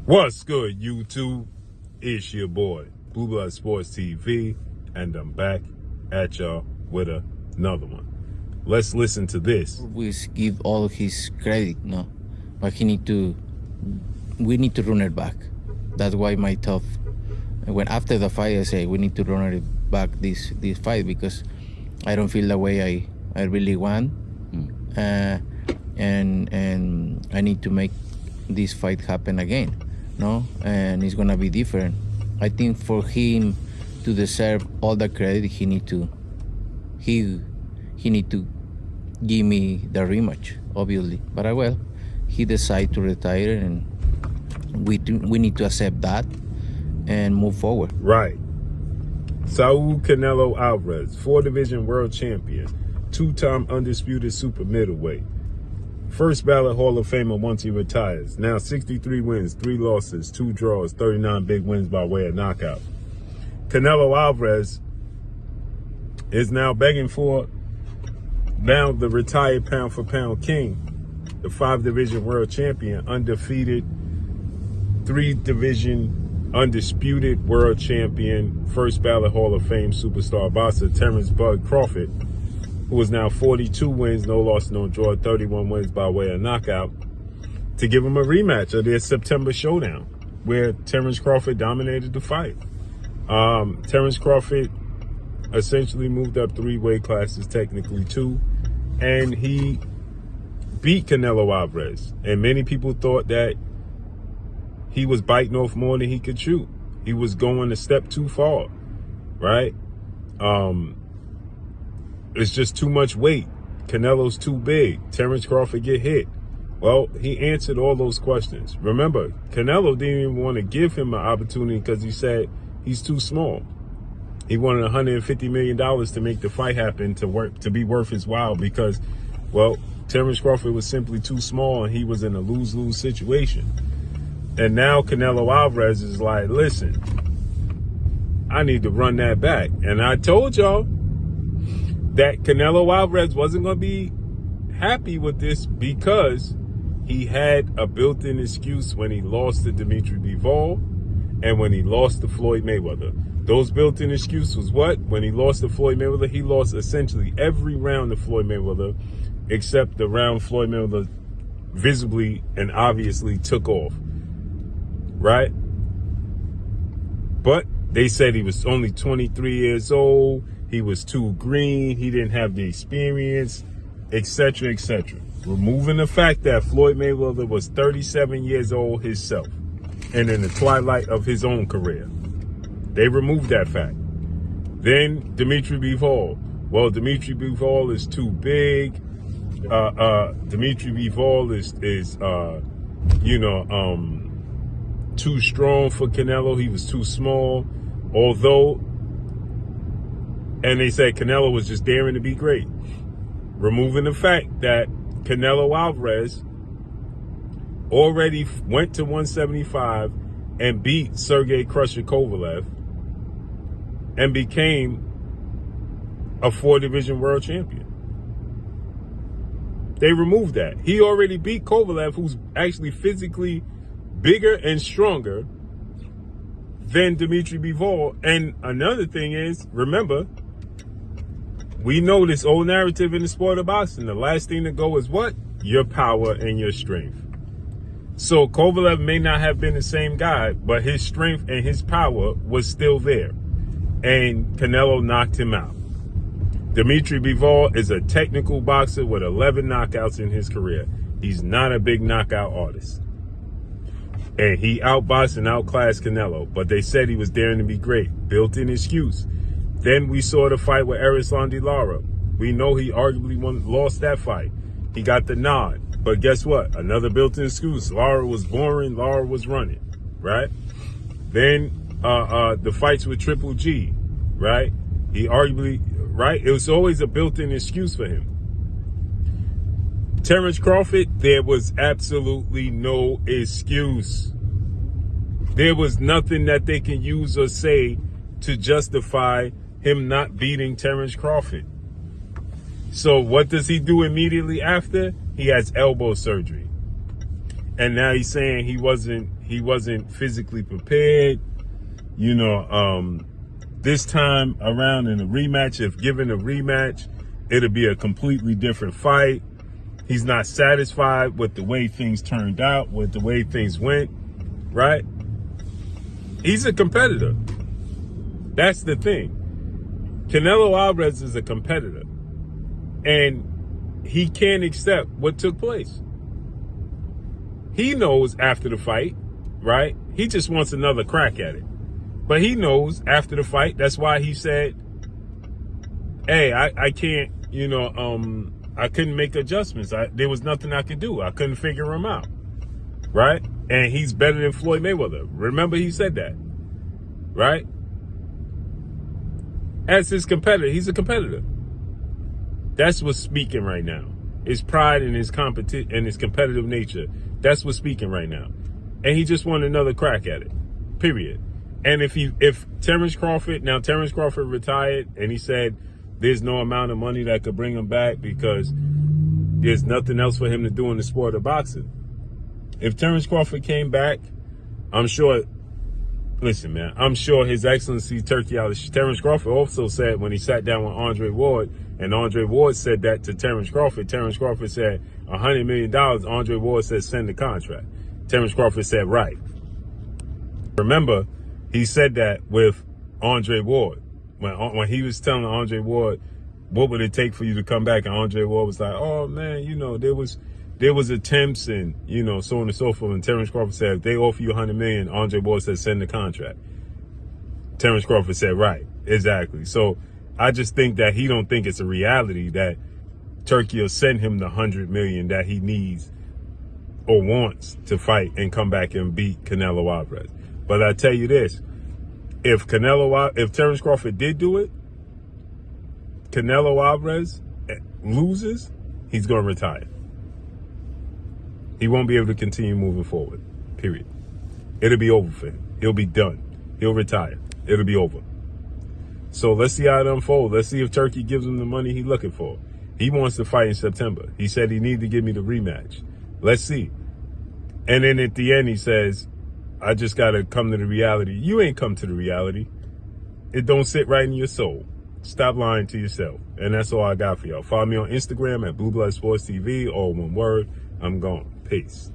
What's good, YouTube? It's your boy, Blue Blood Sports TV, and I'm back at y'all with another one. Let's listen to this. Always give all his credit, no, but we need to run it back. That's why my tough. When after the fight, I say we need to run it back this fight because I don't feel the way I really want, and I need to make this fight happen again, no, and it's gonna be different. I think for him to deserve all the credit, he need to give me the rematch, obviously. But he decided to retire, and we need to accept that and move forward. Right. Saul Canelo Alvarez, 4-division world champion, 2-time undisputed super middleweight. First ballot Hall of Famer once he retires. Now 63 wins, 3 losses, 2 draws, 39 big wins by way of knockout. Canelo Alvarez is now begging for the retired pound-for-pound king, the 5-division world champion, undefeated, 3-division undisputed world champion, first ballot Hall of Fame superstar boxer Terence Crawford, who is now 42 wins, no loss, no draw, 31 wins by way of knockout, to give him a rematch of their September showdown, where Terence Crawford dominated the fight. Terence Crawford essentially moved up 3 weight classes, technically 2, and he beat Canelo Alvarez. And many people thought that he was biting off more than he could chew. He was going a step too far, right? It's just too much weight. Canelo's too big. Terence Crawford get hit. Well, he answered all those questions. Remember, Canelo didn't even want to give him an opportunity because he said he's too small. He wanted $150 million to make the fight happen, to be worth his while, because, well, Terence Crawford was simply too small and he was in a lose-lose situation. And now Canelo Alvarez is like, listen, I need to run that back. And I told y'all that Canelo Alvarez wasn't going to be happy with this because he had a built-in excuse when he lost to Dimitri Bivol and when he lost to Floyd Mayweather. Those built-in excuses was what? When he lost to Floyd Mayweather, he lost essentially every round to Floyd Mayweather except the round Floyd Mayweather visibly and obviously took off. Right? But they said he was only 23 years old. He was too green. He didn't have the experience, etc., etc. Removing the fact that Floyd Mayweather was 37 years old himself and in the twilight of his own career. They removed that fact. Then Dimitri Bivol. Well, Dimitri Bivol is too big. Dimitri Bivol is too strong for Canelo. He was too small. Although, and they said Canelo was just daring to be great. Removing the fact that Canelo Alvarez already went to 175 and beat Sergey Crusher Kovalev and became a 4-division world champion. They removed that. He already beat Kovalev, who's actually physically bigger and stronger than Dimitri Bivol. And another thing is, remember, we know this old narrative in the sport of boxing. The last thing to go is what? Your power and your strength. So Kovalev may not have been the same guy, but his strength and his power was still there. And Canelo knocked him out. Dimitri Bivol is a technical boxer with 11 knockouts in his career. He's not a big knockout artist. And he outboxed and outclassed Canelo, but they said he was daring to be great. Built-in excuse. Then we saw the fight with Erislan De Lara. We know he arguably lost that fight. He got the nod. But guess what? Another built-in excuse. Lara was boring. Lara was running. Right? Then the fights with Triple G. Right? He arguably, right? It was always a built-in excuse for him. Terence Crawford, there was absolutely no excuse. There was nothing that they can use or say to justify him not beating Terence Crawford. So what does he do immediately after? He has elbow surgery. And now he's saying he wasn't physically prepared. This time around in a rematch, if given a rematch, it'll be a completely different fight. He's not satisfied with the way things turned out, with the way things went, right? He's a competitor. That's the thing. Canelo Alvarez is a competitor. And he can't accept what took place. He knows after the fight, right? He just wants another crack at it. But he knows after the fight, that's why he said, hey, I can't, I couldn't make adjustments. There was nothing I could do. I couldn't figure him out, right? And he's better than Floyd Mayweather. Remember he said that, right? As his competitor, he's a competitor. That's what's speaking right now. His pride and his competitive nature. That's what's speaking right now. And he just wanted another crack at it, period. And if Terence Crawford retired and he said there's no amount of money that could bring him back because there's nothing else for him to do in the sport of boxing. If Terence Crawford came back, I'm sure His Excellency Turki, Terence Crawford also said when he sat down with Andre Ward, and Andre Ward said that to Terence Crawford said $100 million. Andre Ward said send the contract. Terence Crawford said right. Remember, he said that with Andre Ward. When he was telling Andre Ward, what would it take for you to come back? And Andre Ward was like, oh man, there was attempts and, so on and so forth. And Terence Crawford said, if they offer you $100 million, Andre Ward said, send the contract. Terence Crawford said, right, exactly. So I just think that he don't think it's a reality that Turkey will send him the $100 million that he needs or wants to fight and come back and beat Canelo Alvarez. But I tell you this, if Terence Crawford did do it, Canelo Alvarez loses, he's going to retire. He won't be able to continue moving forward, period. It'll be over for him. He'll be done. He'll retire. It'll be over. So let's see how it unfolds. Let's see if Turkey gives him the money he's looking for. He wants to fight in September. He said he needs to give me the rematch. Let's see. And then at the end, he says, I just got to come to the reality. You ain't come to the reality. It don't sit right in your soul. Stop lying to yourself. And that's all I got for y'all. Follow me on Instagram at Blue Blood Sports TV, all one word. I'm gone. Peace.